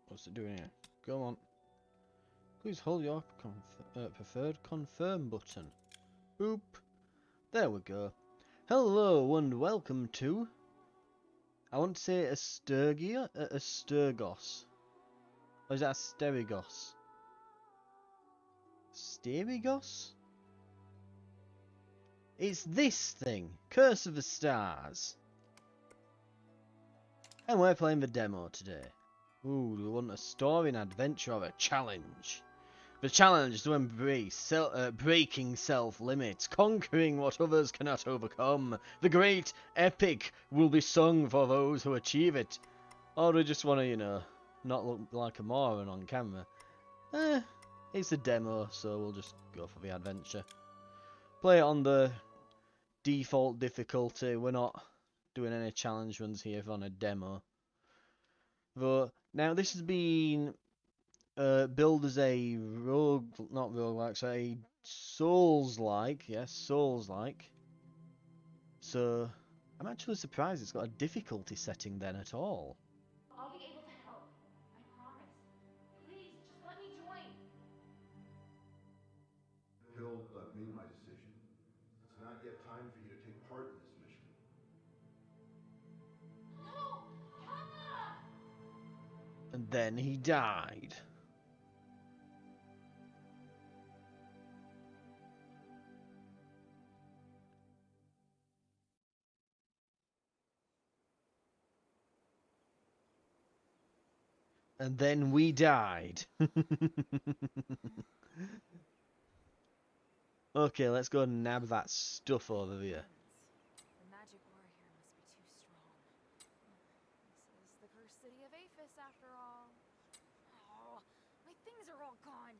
What's it doing here? Go on. Please hold your preferred confirm button. Boop. There we go. Hello and welcome to... I want to say Asterigos. Or is that Asterigos? Asterigos? It's this thing. Curse of the Stars. And we're playing the demo today. Ooh, do we want a story, an adventure, or a challenge? The challenge is to embrace breaking self-limits, conquering what others cannot overcome. The great epic will be sung for those who achieve it. Or do we just want to, you know, not look like a moron on camera? It's a demo, so we'll just go for the adventure. Play it on the default difficulty. We're not doing any challenge runs here on a demo. But now this has been billed as a not roguelike, so a Souls-like, yes, Souls-like. So I'm actually surprised it's got a difficulty setting then at all. I'll be able to help. I promise. Please, just let me join. I've made my decision. It's not yet time for you to take part in this mission. No! Papa! And then he died. And then we died. Okay, let's go and nab that stuff over here. The magic war here must be too strong. This is the cursed city of Aphis, after all. Oh, my things are all gone.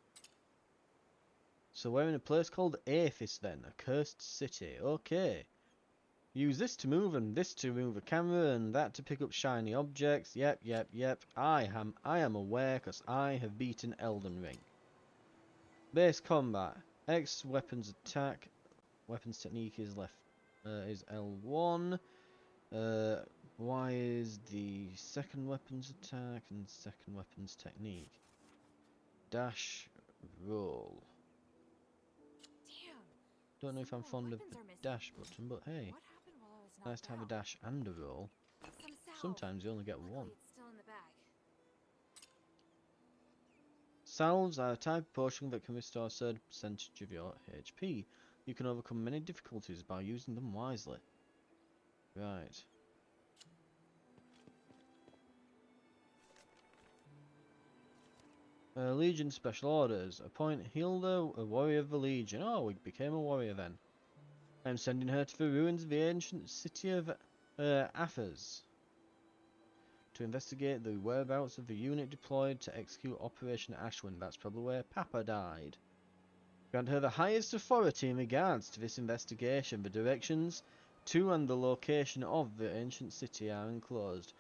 So we're in a place called Aphis then, a cursed city. Okay. Use this to move and this to move a camera and that to pick up shiny objects. Yep. I am aware because I have beaten Elden Ring. Base combat. X weapons attack. Weapons technique is is L1. Y is the second weapons attack and second weapons technique. Dash roll. Damn. Don't know if I'm Some fond of weapons the are missing. dash button, but hey, What happened while I was knocked nice to have a out? dash and a roll. Some salve. Sometimes you only get Luckily, one. it's still in the bag. Salves are a type of potion that can restore a certain percentage of your HP. You can overcome many difficulties by using them wisely. Right. Legion Special Orders. Appoint Hilda a warrior of the Legion. Oh, we became a warrior then. I'm sending her to the ruins of the ancient city of Athens to investigate the whereabouts of the unit deployed to execute Operation Ashwind. That's probably where Papa died. Grant her the highest authority in regards to this investigation. The directions to and the location of the ancient city are enclosed.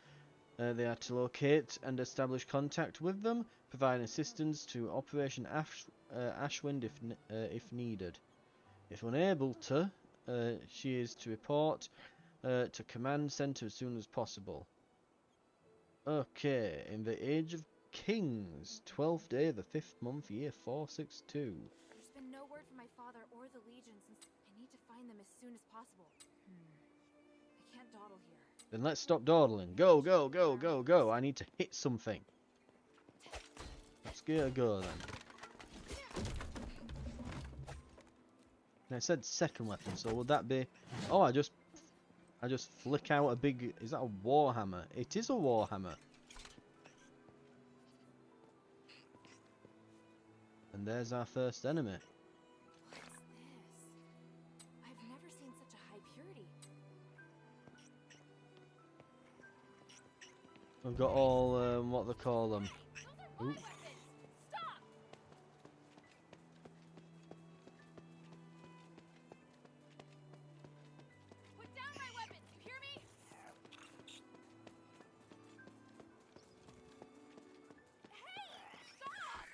They are to locate and establish contact with them, provide assistance to Operation Ashwind if needed. If unable to, she is to report to Command Center as soon as possible. Okay, in the Age of Kings, 12th day of the 5th month, year 462. There's been no word from my father or the Legion since I need to find them as soon as possible. I can't dawdle here. Then let's stop dawdling. Go. I need to hit something. Let's give it a go then. And I said second weapon, so would that be... Oh, I just flick out a big... Is that a warhammer? It is a warhammer. And there's our first enemy. What's this? I've never seen such a high purity. We've got all, what they call them. Those are my Ooh. weapons! Stop! Put down my weapons, you hear me? Hey! Stop!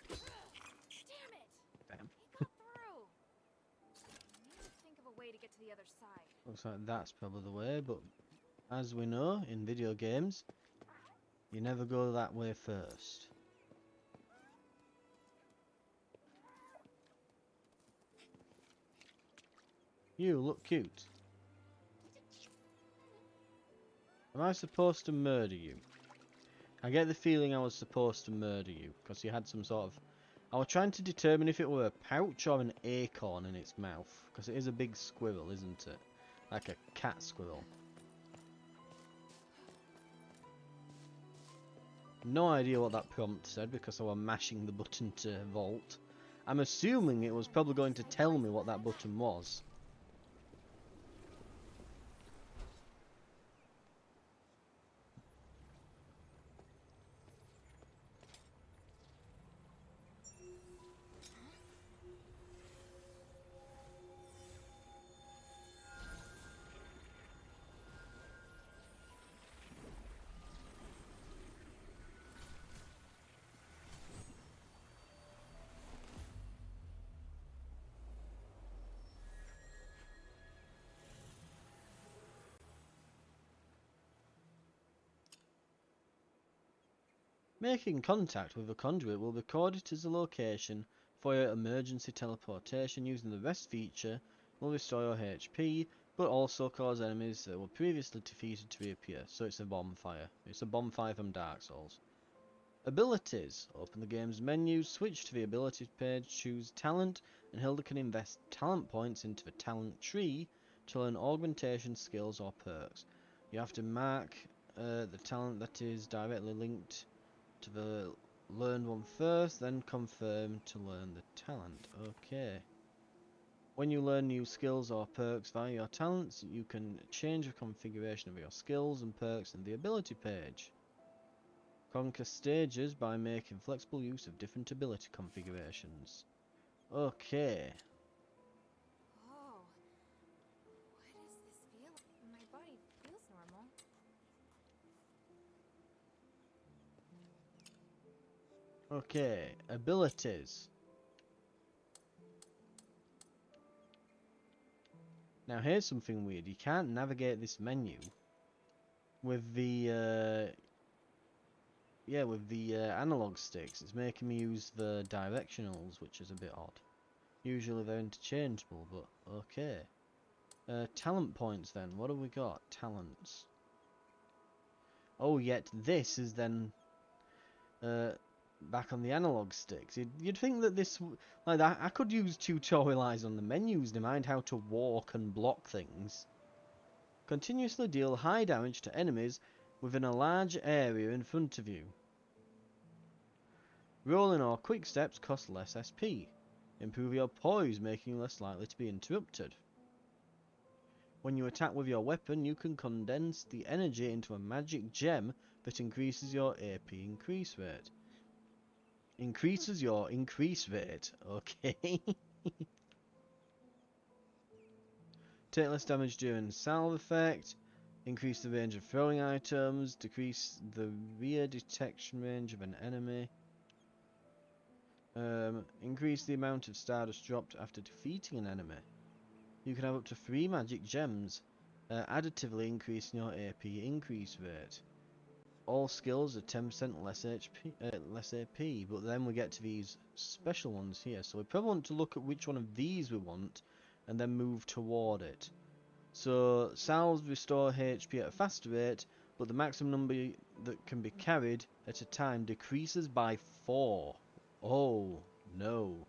Damn it! Damn. He got through. I need to think of a way to get to the other side. Looks like that's probably the way, but as we know, in video games, you never go that way first. You look cute. Am I supposed to murder you? I get the feeling I was supposed to murder you, because you had some sort of... I was trying to determine if it were a pouch or an acorn in its mouth, because it is a big squirrel, isn't it? Like a cat squirrel. No idea what that prompt said, because I was mashing the button to vault. I'm assuming it was probably going to tell me what that button was. Making contact with a conduit will record it as a location for your emergency teleportation. Using the rest feature will restore your HP, but also cause enemies that were previously defeated to reappear. So it's a bonfire. It's a bonfire from Dark Souls. Abilities. Open the game's menu, switch to the abilities page, choose talent, and Hilda can invest talent points into the talent tree to learn augmentation skills or perks. You have to mark the talent that is directly linked to the learned one first, then confirm to learn the talent. Okay. When you learn new skills or perks via your talents, you can change the configuration of your skills and perks in the ability page. Conquer stages by making flexible use of different ability configurations. Okay. Oh, what does this feel? My body feels normal. Okay. Abilities. Now here's something weird. You can't navigate this menu with the analog sticks. It's making me use the directionals, which is a bit odd. Usually they're interchangeable, but okay. Talent points then. What have we got? Talents. Oh, yet this is then back on the analog sticks. You'd think that this... Like that, I could use tutorial eyes on the menus to mind how to walk and block things. Continuously deal high damage to enemies within a large area in front of you. Rolling or quick steps cost less SP. Improve your poise, making you less likely to be interrupted. When you attack with your weapon, you can condense the energy into a magic gem that increases your AP increase rate. Increases your increase rate, okay. Take less damage during salve effect. Increase the range of throwing items. Decrease the rear detection range of an enemy. Increase the amount of stardust dropped after defeating an enemy. You can have up to 3 magic gems, additively increasing your AP increase rate. All skills are 10% less AP, but then we get to these special ones here. So we probably want to look at which one of these we want, and then move toward it. So salves restore HP at a faster rate, but the maximum number that can be carried at a time decreases by 4. Oh, no.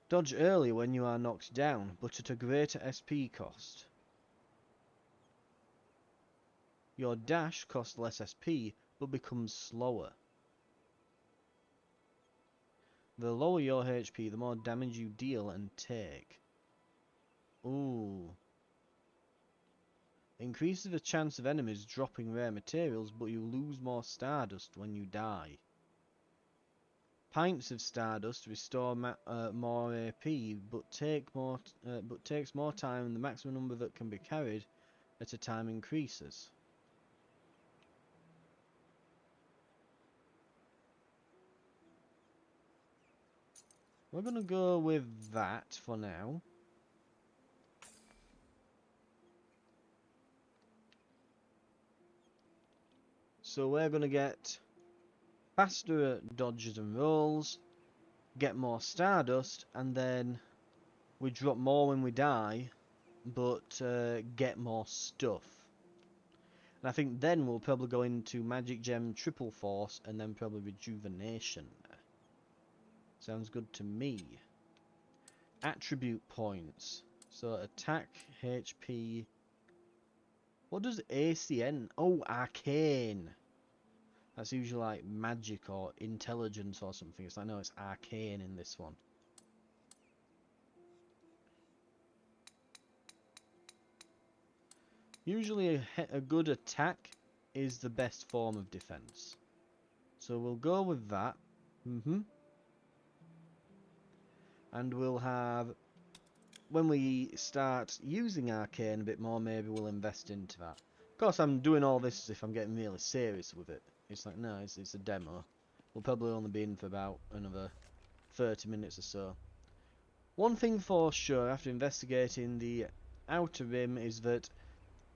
Dodge early when you are knocked down, but at a greater SP cost. Your dash costs less SP, but becomes slower. The lower your HP, the more damage you deal and take. Ooh. Increases the chance of enemies dropping rare materials, but you lose more stardust when you die. Pints of stardust restore more AP, but takes more time, and the maximum number that can be carried at a time increases. We're gonna go with that for now. So we're gonna get faster dodges and rolls, get more stardust, and then we drop more when we die, but get more stuff. And I think then we'll probably go into Magic Gem Triple Force and then probably Rejuvenation. Sounds good to me. Attribute points. So attack, HP. What does ACN? Oh, Arcane. That's usually like magic or intelligence or something. It's like, no, it's arcane in this one. Usually a good attack is the best form of defense. So we'll go with that. And we'll have, when we start using arcane a bit more, maybe we'll invest into that. Of course, I'm doing all this as if I'm getting really serious with it. It's like, no, it's a demo. We'll probably only be in for about another 30 minutes or so. One thing for sure, after investigating the Outer Rim, is that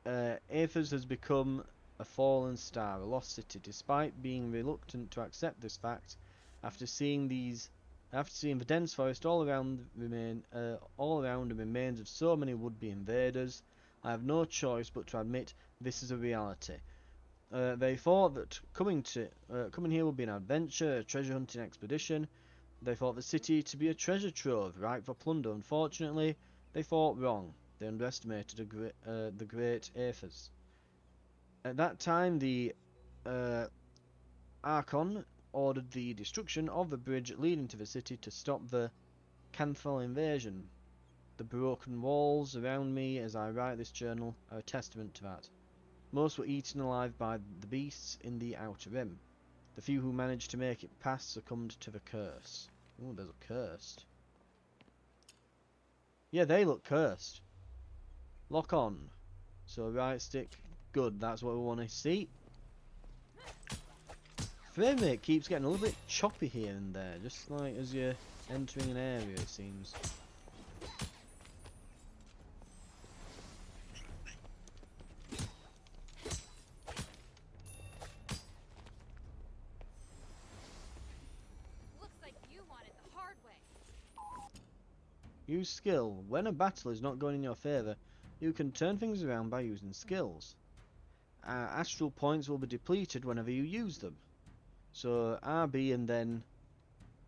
Aethys has become a fallen star, a lost city. Despite being reluctant to accept this fact, after seeing the dense forest all around the remains of so many would-be invaders, I have no choice but to admit this is a reality. They thought that coming here would be an adventure, a treasure hunting expedition. They thought the city to be a treasure trove, ripe for plunder. Unfortunately, they thought wrong. They underestimated the great Aethys. At that time, the Archon ordered the destruction of the bridge leading to the city to stop the Canthal invasion. The broken walls around me as I write this journal are a testament to that. Most were eaten alive by the beasts in the Outer Rim. The few who managed to make it past succumbed to the curse. Oh, there's a cursed. Yeah, they look cursed. Lock on. So right stick. Good, that's what we want to see. Frame rate keeps getting a little bit choppy here and there, just like as you're entering an area, it seems. Looks like you want it the hard way. Use skill. When a battle is not going in your favour, you can turn things around by using skills. Astral points will be depleted whenever you use them. So RB and then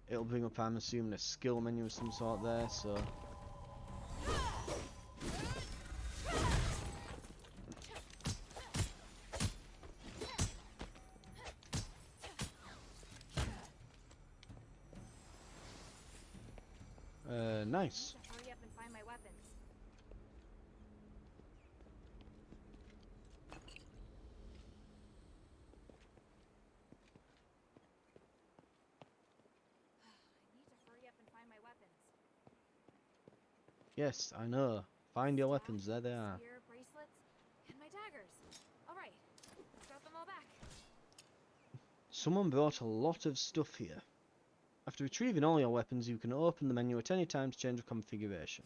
it'll bring up, I'm assuming, a skill menu of some sort there, so... nice. Hurry up and find my weapons. I need to hurry up and find my weapons. Yes, I know. Find your weapons, there they are. Spear, bracelets, and my daggers. Alright, I've got them all back. Someone brought a lot of stuff here. After retrieving all your weapons, you can open the menu at any time to change the configuration.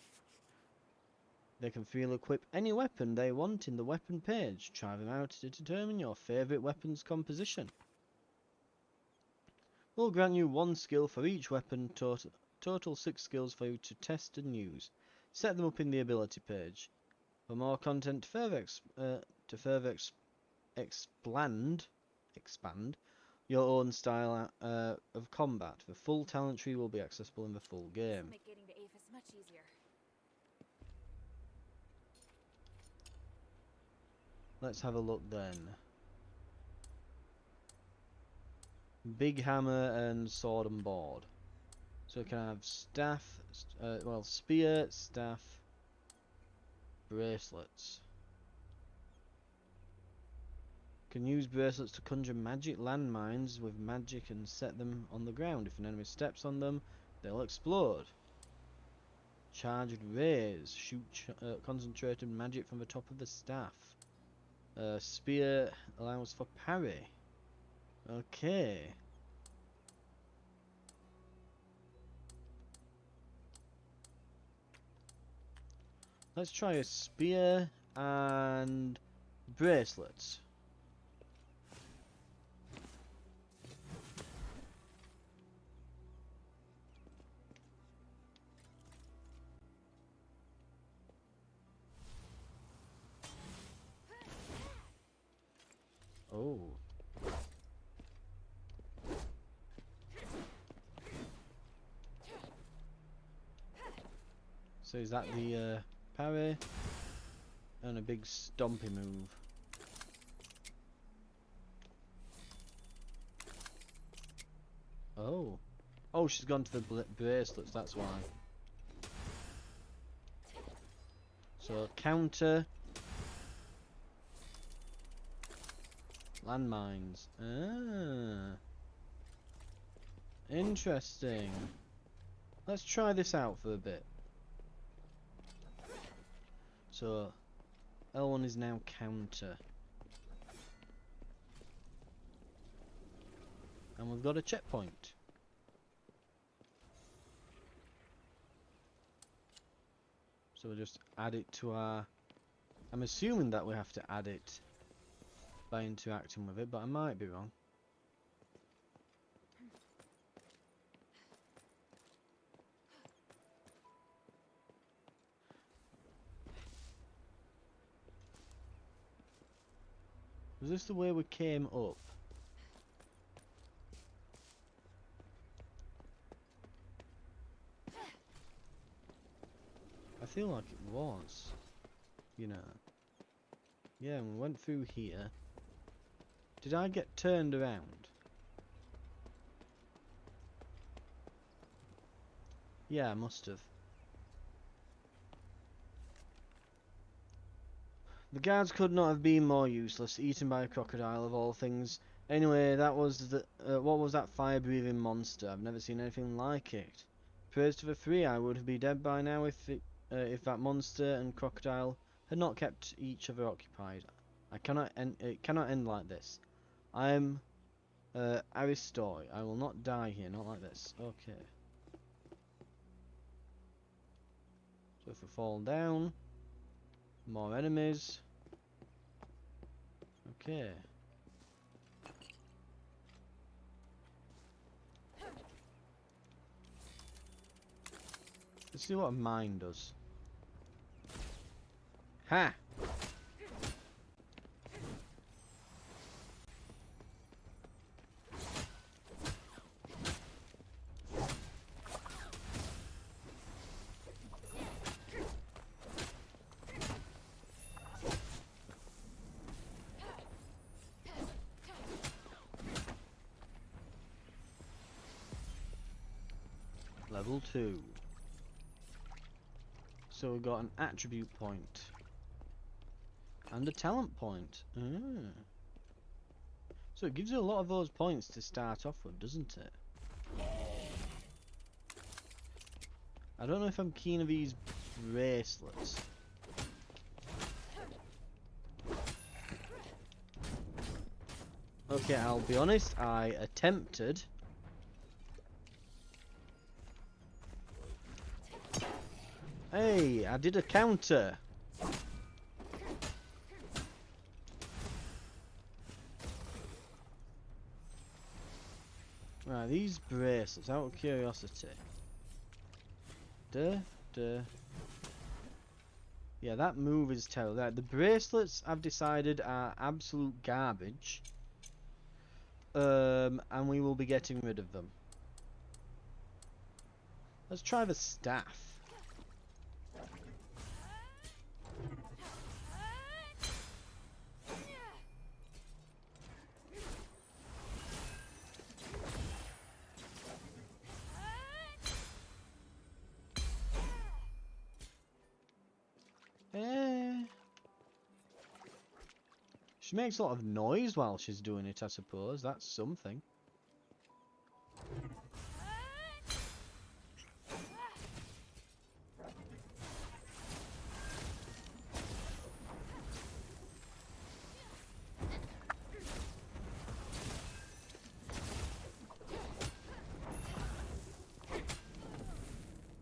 They can freely equip any weapon they want in the weapon page. Try them out to determine your favourite weapon's composition. We'll grant you 1 skill for each weapon, total 6 skills for you to test and use. Set them up in the ability page. For more content to further expand your own style of combat, the full talent tree will be accessible in the full game. Make getting to Aethys much easier. Let's have a look then. Big hammer and sword and board. So we can have staff, spear, staff, bracelets. Can use bracelets to conjure magic landmines with magic and set them on the ground. If an enemy steps on them, they'll explode. Charged rays. Shoot concentrated magic from the top of the staff. Spear allows for parry. Okay. Let's try a spear and bracelets. So is that the parry and a big stompy move? Oh. Oh, she's gone to the bracelets, that's why. So, counter. Landmines. Ah. Interesting. Let's try this out for a bit. So, L1 is now counter. And we've got a checkpoint. So we'll just add it to our... I'm assuming that we have to add it by interacting with it, but I might be wrong. Was this the way we came up? I feel like it was. You know. Yeah, we went through here. Did I get turned around? Yeah, I must have. The guards could not have been more useless, eaten by a crocodile of all things. Anyway, that was the what was that fire-breathing monster? I've never seen anything like it. Praise to the three, I would be dead by now if that monster and crocodile had not kept each other occupied. It cannot end like this. I am Aristori. I will not die here, not like this. Okay. So if we fall down, more enemies. Okay. Let's see what a mine does. Ha! Level 2. So we've got an attribute point. And a talent point. Ah. So it gives you a lot of those points to start off with, doesn't it? I don't know if I'm keen of these bracelets. Okay, I'll be honest, I attempted. Hey, I did a counter. Right, these bracelets, out of curiosity. Yeah, that move is terrible. The bracelets, I've decided, are absolute garbage. And we will be getting rid of them. Let's try the staff. She makes a lot of noise while she's doing it, I suppose. That's something.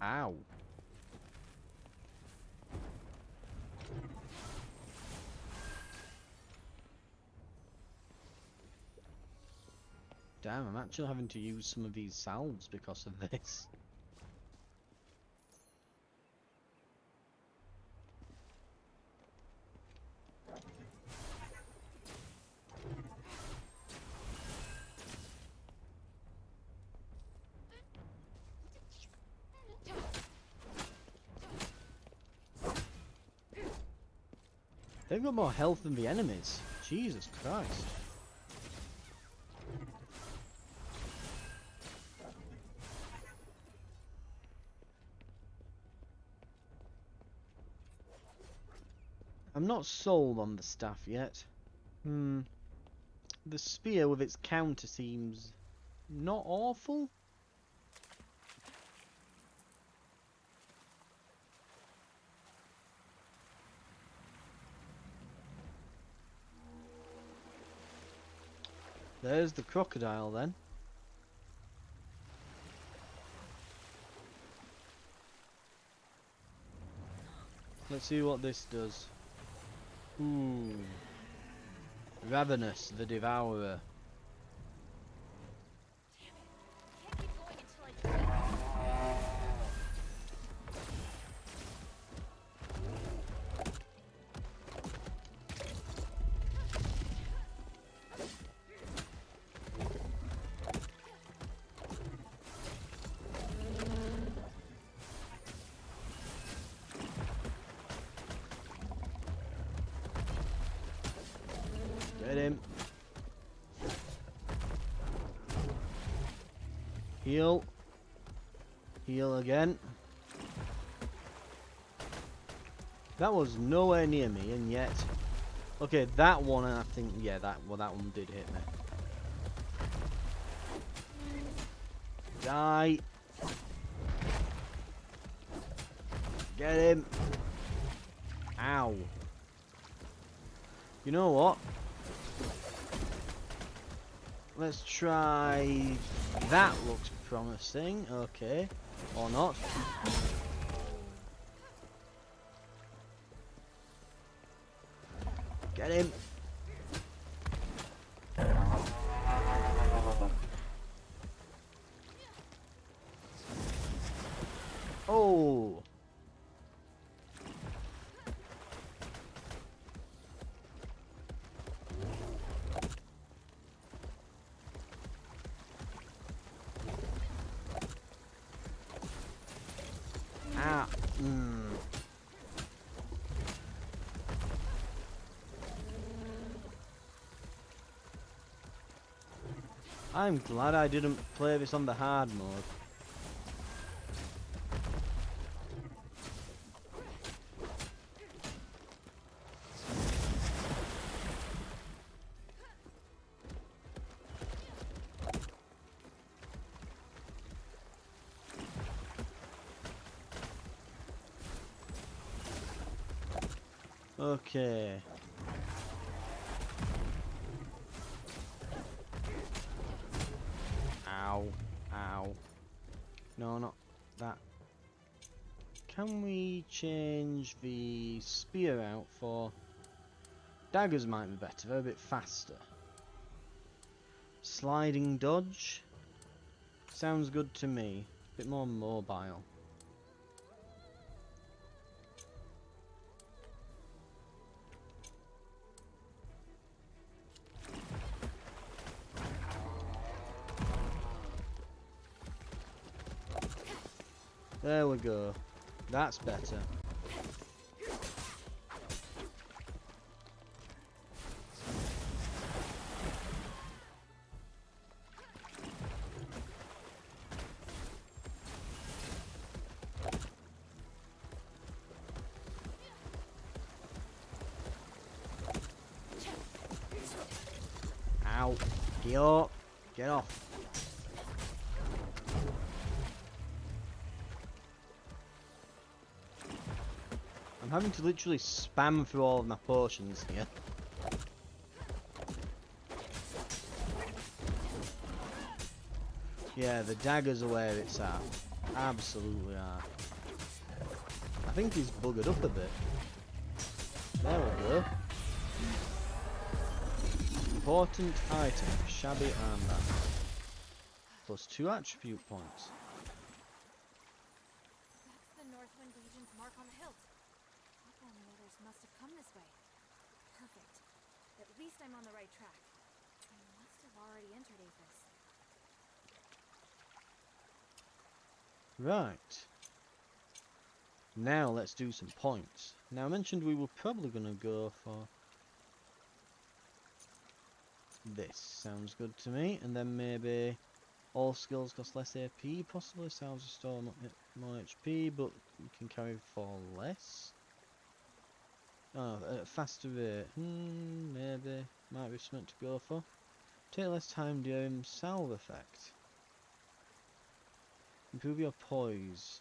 Ow. Damn, I'm actually having to use some of these salves because of this. They've got more health than the enemies. Jesus Christ. I'm not sold on the staff yet. The spear with its counter seems not awful. There's the crocodile then. Let's see what this does. Ooh. Ravenous, the Devourer. Can't keep going until I Get him. Heal. Heal again. That was nowhere near me, and yet... Okay, that one, I think... Yeah, that one did hit me. Die. Get him. Ow. You know what? Let's try... That looks promising. Okay. Or not. Get him. Oh. Ah. I'm glad I didn't play this on the hard mode. Okay. Ow. Ow. No, not that. Can we change the spear out for... Daggers might be better, they're a bit faster. Sliding dodge? Sounds good to me. A bit more mobile. There we go. That's better. Ow. Get up. Get off. I'm having to literally spam through all of my potions here. Yeah, the daggers are where it's at. Absolutely are. I think he's buggered up a bit. There we go. Important item, shabby armband. Plus 2 attribute points. That's the Northwind Legion's mark on the hilt. People and the others must have come this way. Perfect. At least I'm on the right track. I must have already entered Aphis. Right. Now let's do some points. Now I mentioned we were probably going to go for this. Sounds good to me. And then maybe all skills cost less AP, possibly. Salves restore more HP, but you can carry for less. Oh, at a faster rate. Maybe. Might be something to go for. Take less time during salve effect. Improve your poise.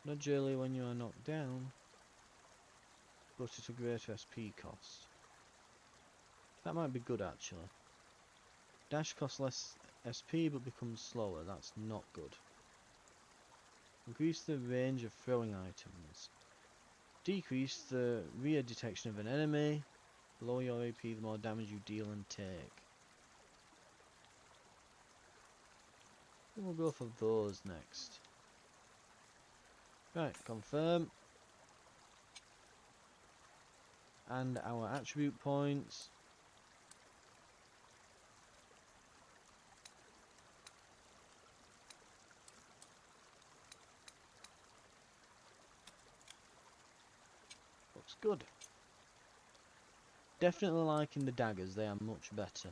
Nudge early when you are knocked down, but at a greater SP cost. That might be good actually. Dash costs less SP but becomes slower. That's not good. Increase the range of throwing items. Decrease the rear detection of an enemy. Lower your AP the more damage you deal and take. We'll go for those next. Right, confirm. And our attribute points. Looks good. Definitely liking the daggers, they are much better.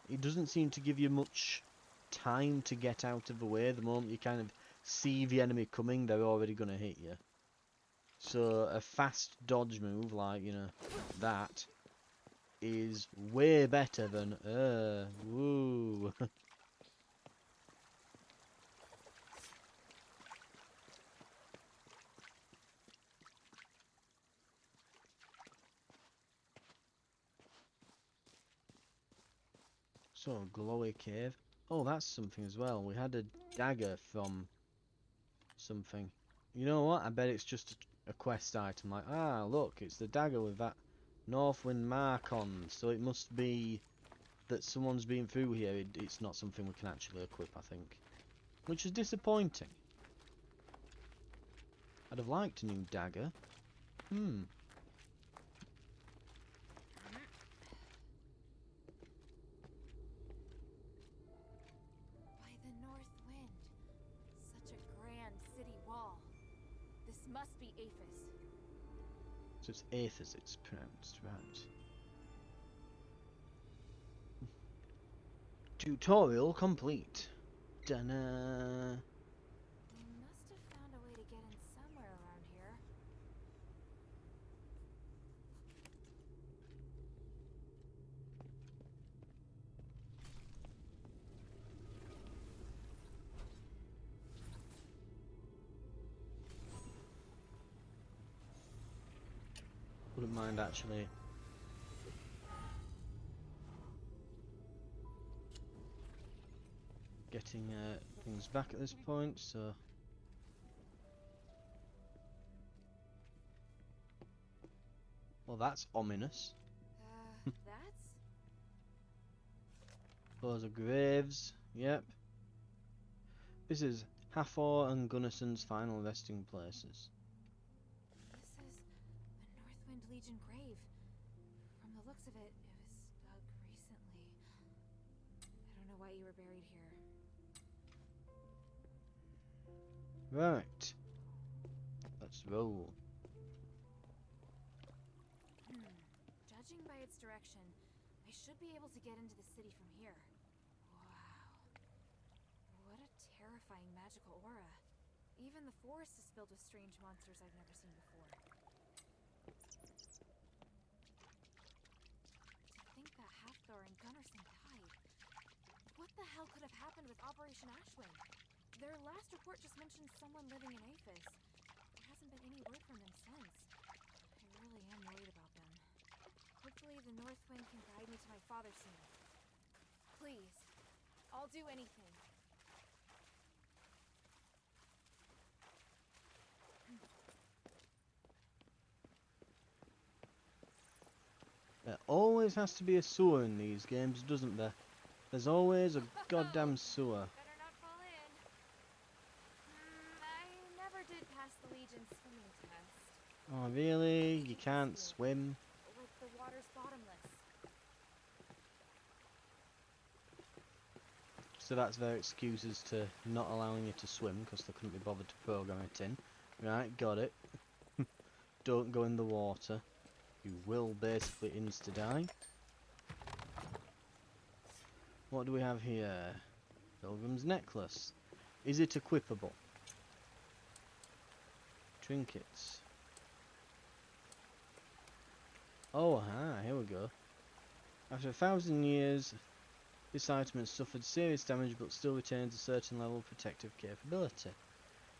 It doesn't seem to give you much time to get out of the way. The moment you kind of see the enemy coming, they're already going to hit you. So a fast dodge move like, you know, that is way better than, woo. So, glowy cave. Oh, that's something as well. We had a dagger from something. You know what? I bet it's just a quest item. Like, ah, look, it's the dagger with that Northwind mark on. So it must be that someone's been through here. It's not something we can actually equip, I think. Which is disappointing. I'd have liked a new dagger. By the north wind. Such a grand city wall. This must be Aphis. So it's eighth as it's pronounced, right. Tutorial complete. Dun-na. They must have found a way to get in somewhere around here. Wouldn't mind actually getting things back at this point, so well, that's ominous. That's? Those are graves. Yep. This is Hathor and Gunnarson's final resting places. This is a Northwind Legion grave. From the looks of it, it was dug recently. I don't know why you were buried here. Right. Let's roll. Judging by its direction, I should be able to get into the city from here. Wow. What a terrifying magical aura. Even the forest is filled with strange monsters I've never seen before. To think that Hathor and Gunnarsson died. What the hell could have happened with Operation Ashwind? Their last report just mentioned someone living in Aphis. There hasn't been any word from them since. I really am worried about them. Hopefully the North Wind can guide me to my father soon. Please. I'll do anything. There always has to be a sewer in these games, doesn't there? There's always a goddamn sewer. Better not fall in. I never did pass the Legion swimming test. Oh really? You can't swim? Like the water's bottomless. So that's their excuses to not allowing you to swim because they couldn't be bothered to program it in. Right, got it. Don't go in the water. You will basically insta-die. What do we have here? Pilgrim's necklace. Is it equipable? Trinkets. Oh, aha, here we go. After 1,000 years, this item has suffered serious damage but still retains a certain level of protective capability.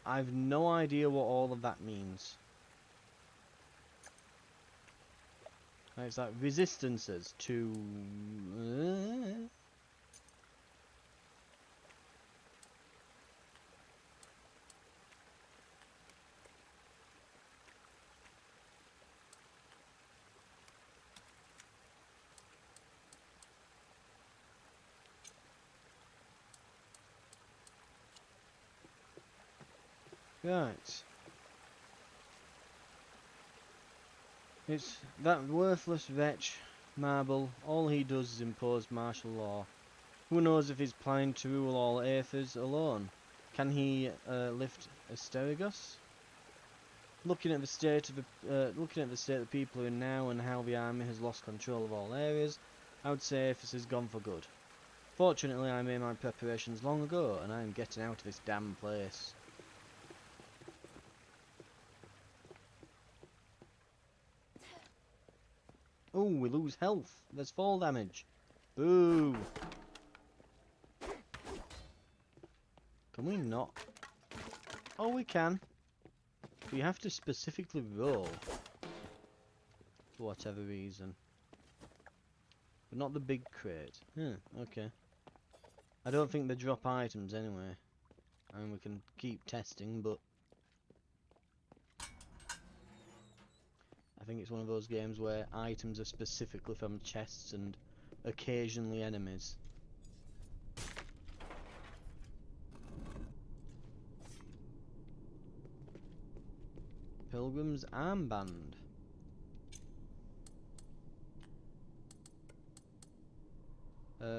I've no idea what all of that means. It's like resistances to... Right. It's that worthless wretch, Marble. All he does is impose martial law. Who knows if he's planning to rule all Aethers alone? Can he lift Asterigos? Looking at the state of the people who are now and how the army has lost control of all areas, I would say Aethys is gone for good. Fortunately, I made my preparations long ago, and I am getting out of this damn place. Oh, we lose health. There's fall damage. Boo! Can we not? Oh, we can. We have to specifically roll. For whatever reason. But not the big crate. Okay. I don't think they drop items anyway. I mean, we can keep testing, but... I think it's one of those games where items are specifically from chests and occasionally enemies. Pilgrim's armband.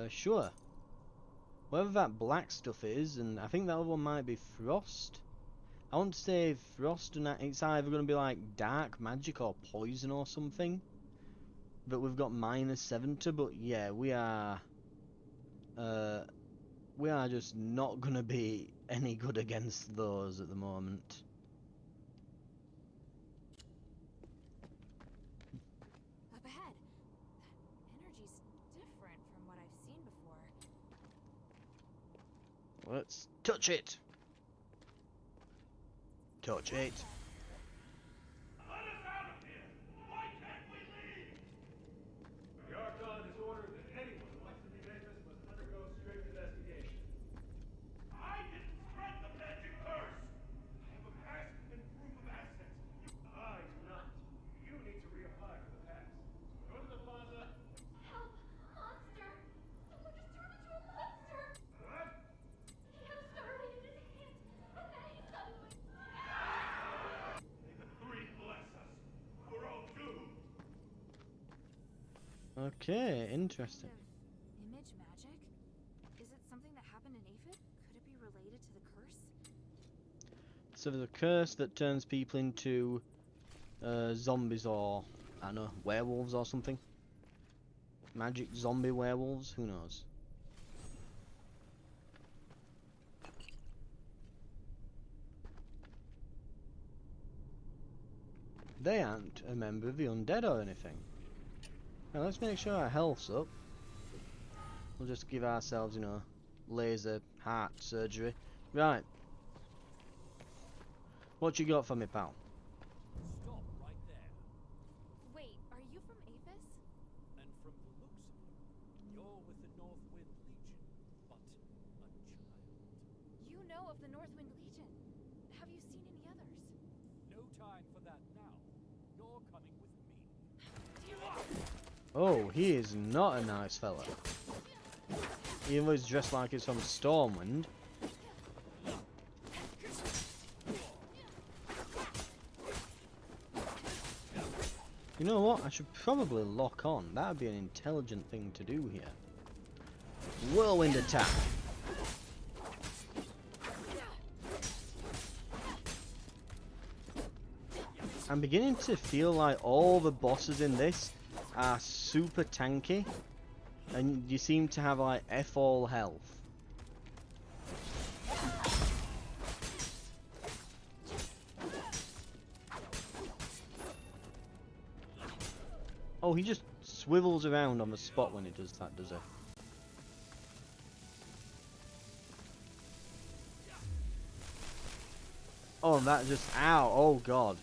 Sure. Whatever that black stuff is, and I think that other one might be frost. I want to say frost, and it's either going to be like dark magic or poison or something. But we've got -7 to, but yeah, we are just not going to be any good against those at the moment. Up ahead. That energy's different from what I've seen before. Let's touch it. Touch it. Let us out of here! Why can't we leave? The Archon has ordered that anyone who wants to be Aethys must undergo strict investigation. I didn't spread the magic curse! I have a pass and proof of assets. I do not. You need to reapply for the pass. Go to the plaza. Help! Monster! Someone just turned into a monster! What? He had a starlight in his hand, and then he suddenly... May the three bless us. We're all doomed. Okay, interesting. Image magic? Is it something that happened in Aphid? Could it be related to the curse? So there's a curse that turns people into zombies or, I don't know, werewolves or something. Magic zombie werewolves, who knows? They aren't a member of the undead or anything. Now let's make sure our health's up. We'll just give ourselves, you know, laser heart surgery. Right. What you got for me, pal? Stop right there. Wait, are you from Aphis? And from the looks of you, you're with the Northwind Legion, but a child. You know of the Northwind Legion. Have you seen any others? No time for that now. You're coming with me. Oh, he is not a nice fella. Even though he's dressed like he's from Stormwind. You know what? I should probably lock on. That would be an intelligent thing to do here. Whirlwind attack. I'm beginning to feel like all the bosses in this are super tanky, and you seem to have like F all health. Oh, he just swivels around on the spot when he does that, does he? Oh, and that just... Ow! Oh, God.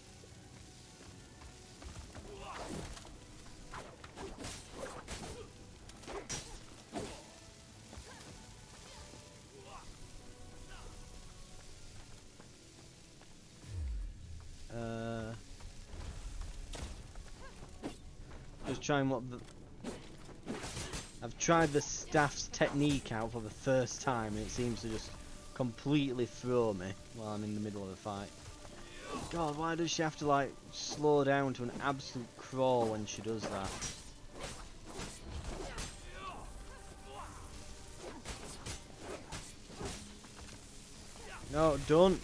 Just trying what the... I've tried the staff's technique out for the first time, and it seems to just completely throw me while I'm in the middle of a fight. God, why does she have to, like, slow down to an absolute crawl when she does that? No, don't.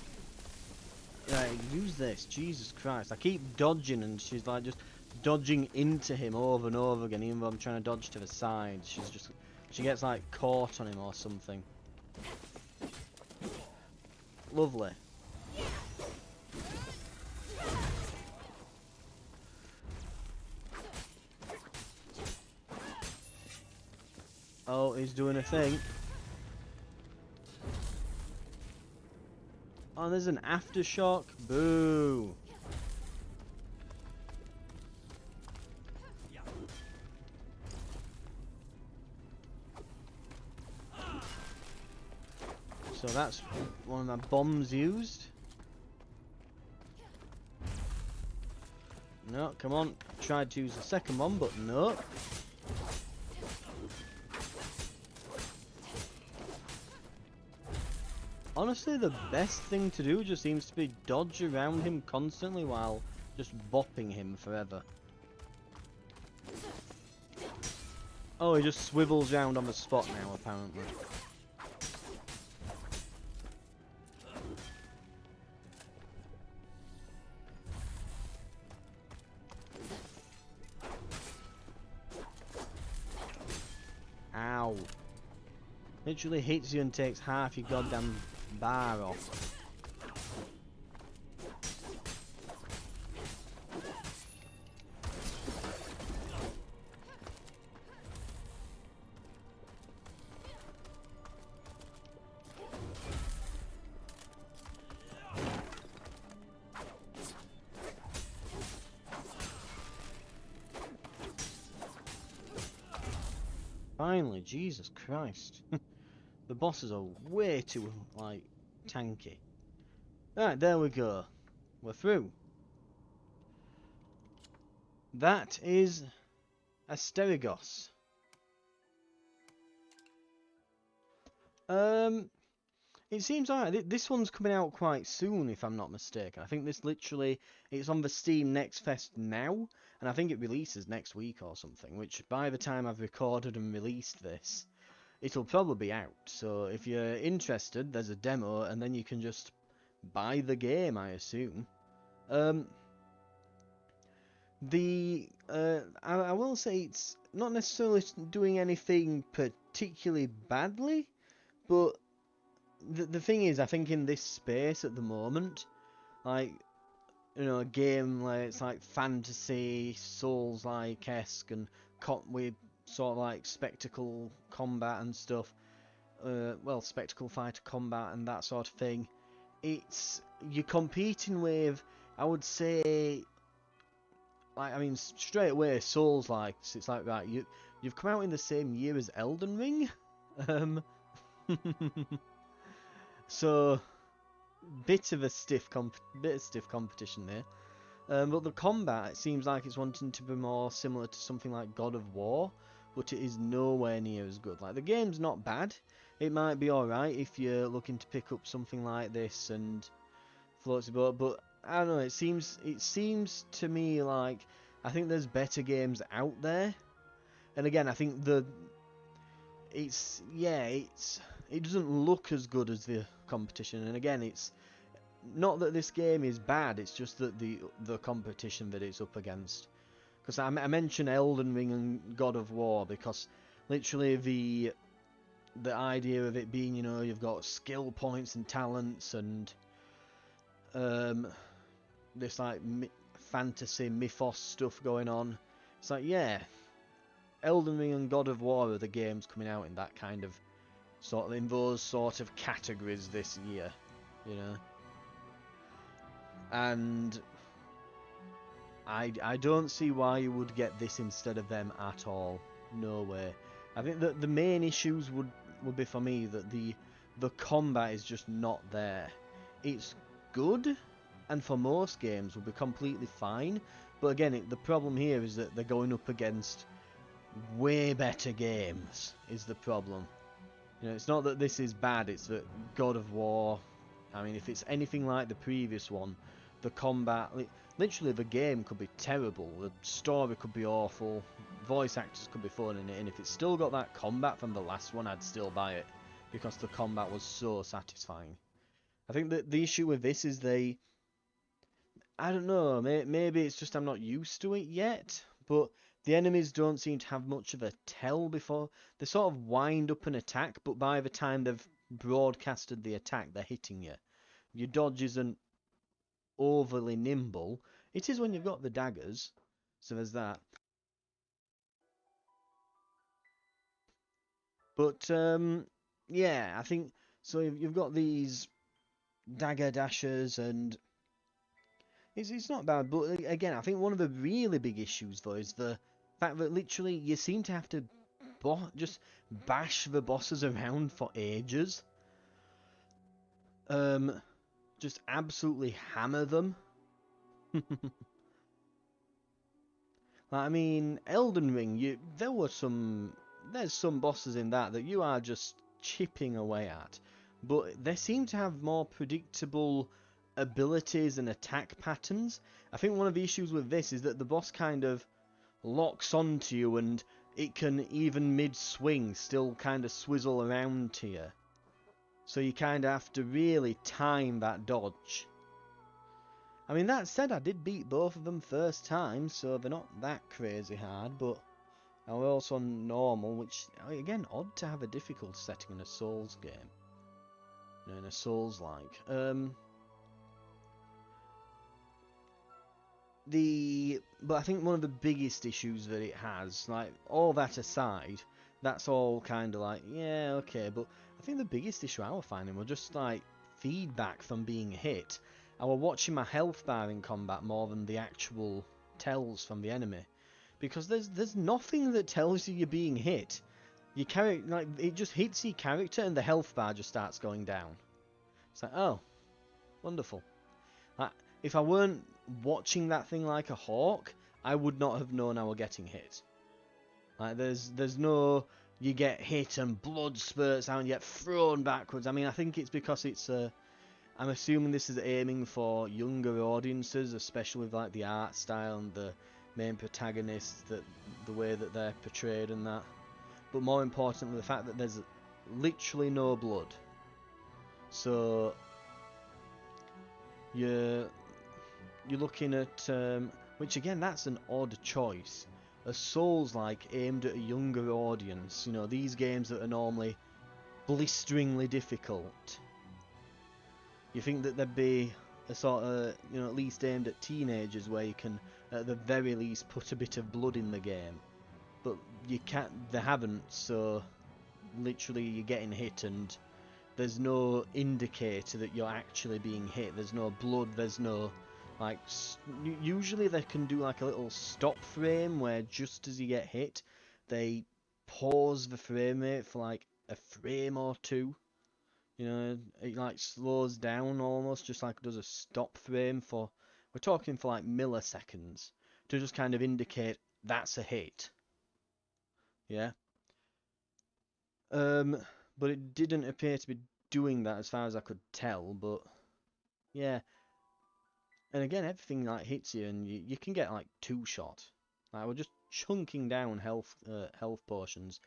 Right, use this. Jesus Christ. I keep dodging and she's like just dodging into him over and over again, even though I'm trying to dodge to the side. She gets like caught on him or something. Lovely. Oh, he's doing a thing. Oh, there's an aftershock. Boo. So that's one of my bombs used. No, come on. Tried to use the second one, but no. Honestly, the best thing to do just seems to be dodge around him constantly while just bopping him forever. Oh, he just swivels around on the spot now, apparently. Ow. Literally hits you and takes half your goddamn bar off. Finally, Jesus Christ. The bosses are way too, like, tanky. Right, there we go. We're through. That is Asterigos. It seems alright. This one's coming out quite soon, if I'm not mistaken. I think this literally, it's on the Steam Next Fest now, and I think it releases next week or something, which by the time I've recorded and released this, it'll probably be out. So if you're interested, there's a demo, and then you can just buy the game, I assume. I will say it's not necessarily doing anything particularly badly, but the thing is, I think in this space at the moment, like, you know, a game like it's like fantasy, Souls-like-esque, and with sort of like spectacle combat and stuff, well, spectacle fighter combat and that sort of thing, you're competing with, I would say, like, I mean, straight away, Souls-like, it's like, right, you've come out in the same year as Elden Ring, so bit of stiff competition there. But the combat, it seems like it's wanting to be more similar to something like God of War, but it is nowhere near as good. Like, the game's not bad. It might be alright if you're looking to pick up something like this and floats your boat, but I don't know, it seems to me like I think there's better games out there. And again, I think it doesn't look as good as the competition, and again, not that this game is bad, it's just that the competition that it's up against. Because I mention Elden Ring and God of War because literally the idea of it being, you know, you've got skill points and talents and this like fantasy mythos stuff going on. It's like, yeah, Elden Ring and God of War are the games coming out in that kind of sort of, in those sort of categories this year, you know. And I don't see why you would get this instead of them at all. No way. I think that the main issues would be for me that the combat is just not there. It's good, and for most games would be completely fine. But again, the problem here is that they're going up against way better games. Is the problem? You know, it's not that this is bad. It's that God of War. I mean, if it's anything like the previous one, the combat, literally the game could be terrible, the story could be awful, voice actors could be fun in it, and if it's still got that combat from the last one, I'd still buy it, because the combat was so satisfying. I think that the issue with this is I don't know, maybe it's just I'm not used to it yet, but the enemies don't seem to have much of a tell before. They sort of wind up an attack, but by the time they've broadcasted the attack, they're hitting you. Your dodge isn't overly nimble. It is when you've got the daggers, so there's that. But yeah, I think so. You've got these dagger dashers, and it's not bad. But again, I think one of the really big issues though is the fact that literally you seem to have to just bash the bosses around for ages. Just absolutely hammer them. I mean, Elden Ring, there's some bosses in that you are just chipping away at, but they seem to have more predictable abilities and attack patterns. I think one of the issues with this is that the boss kind of locks onto you, and it can, even mid-swing, still kind of swizzle around to you. So you kind of have to really time that dodge. I mean, that said, I did beat both of them first time, so they're not that crazy hard, but I was also on normal, which, again, odd to have a difficult setting in a Souls game. You know, in a Souls-like. But I think one of the biggest issues that it has, like, all that aside, that's all kind of like, yeah, okay, but I think the biggest issue I was finding was just, like, feedback from being hit. I was watching my health bar in combat more than the actual tells from the enemy, because there's nothing that tells you you're being hit. Your character, like, it just hits your character and the health bar just starts going down. It's like, oh, wonderful. Like, if I weren't watching that thing like a hawk, I would not have known I were getting hit. Like, there's no, you get hit and blood spurts out and you get thrown backwards. I mean, I think it's because it's I'm assuming this is aiming for younger audiences, especially with like the art style and the main protagonists, that the way that they're portrayed and that. But more importantly, the fact that there's literally no blood. So you're looking at which again, that's an odd choice. A Souls-like aimed at a younger audience. You know, these games that are normally blisteringly difficult. You think that there'd be a sort of, you know, at least aimed at teenagers, where you can, at the very least, put a bit of blood in the game. But you can't, they haven't, so literally you're getting hit and there's no indicator that you're actually being hit. There's no blood, there's no, like, usually they can do like a little stop frame where just as you get hit, they pause the frame rate for like a frame or two. You know, it like slows down almost, just like it does a stop frame for, we're talking for like milliseconds, to just kind of indicate that's a hit. Yeah. But it didn't appear to be doing that as far as I could tell, but yeah. And again, everything like hits you, and you can get like two shot. Like, we're just chunking down health potions,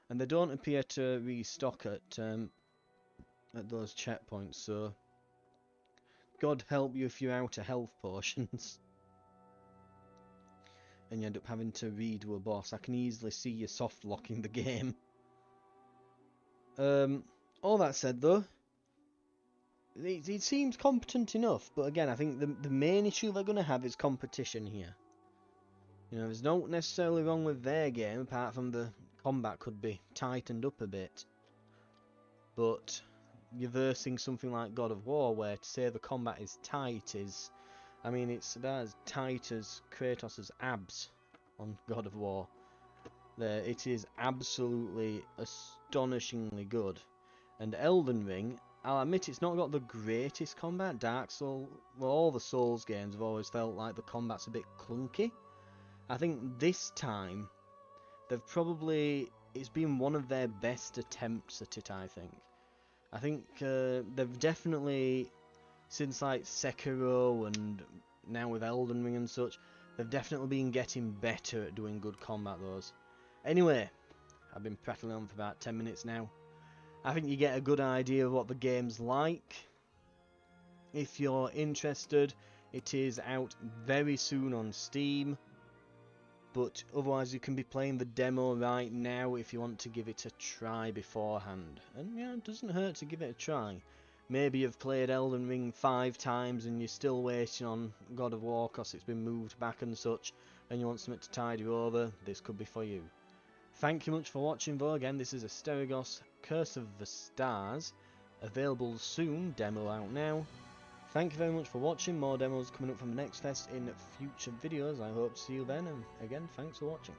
and they don't appear to restock at those checkpoints, so God help you if you're out of health potions. And you end up having to redo a boss. I can easily see you soft locking the game. All that said though, it seems competent enough, but again, I think the main issue they're going to have is competition here. You know, there's no necessarily wrong with their game, apart from the combat could be tightened up a bit. But you're versing something like God of War, where to say the combat is tight is, I mean, it's about as tight as Kratos' abs on God of War. There, it is absolutely astonishingly good. And Elden Ring, I'll admit it's not got the greatest combat. Dark Souls, well, all the Souls games have always felt like the combat's a bit clunky. I think this time, it's been one of their best attempts at it, I think. I think they've definitely, since like Sekiro and now with Elden Ring and such, they've definitely been getting better at doing good combat those. Anyway, I've been prattling on for about 10 minutes now. I think you get a good idea of what the game's like. If you're interested, it is out very soon on Steam. But otherwise you can be playing the demo right now if you want to give it a try beforehand. And yeah, it doesn't hurt to give it a try. Maybe you've played Elden Ring 5 times and you're still waiting on God of War because it's been moved back and such, and you want something to tide you over, this could be for you. Thank you much for watching though. Again, this is Asterigos, Curse of the Stars. Available soon, demo out now. Thank you very much for watching. More demos coming up from the next fest in future videos. I hope to see you then, and again, thanks for watching.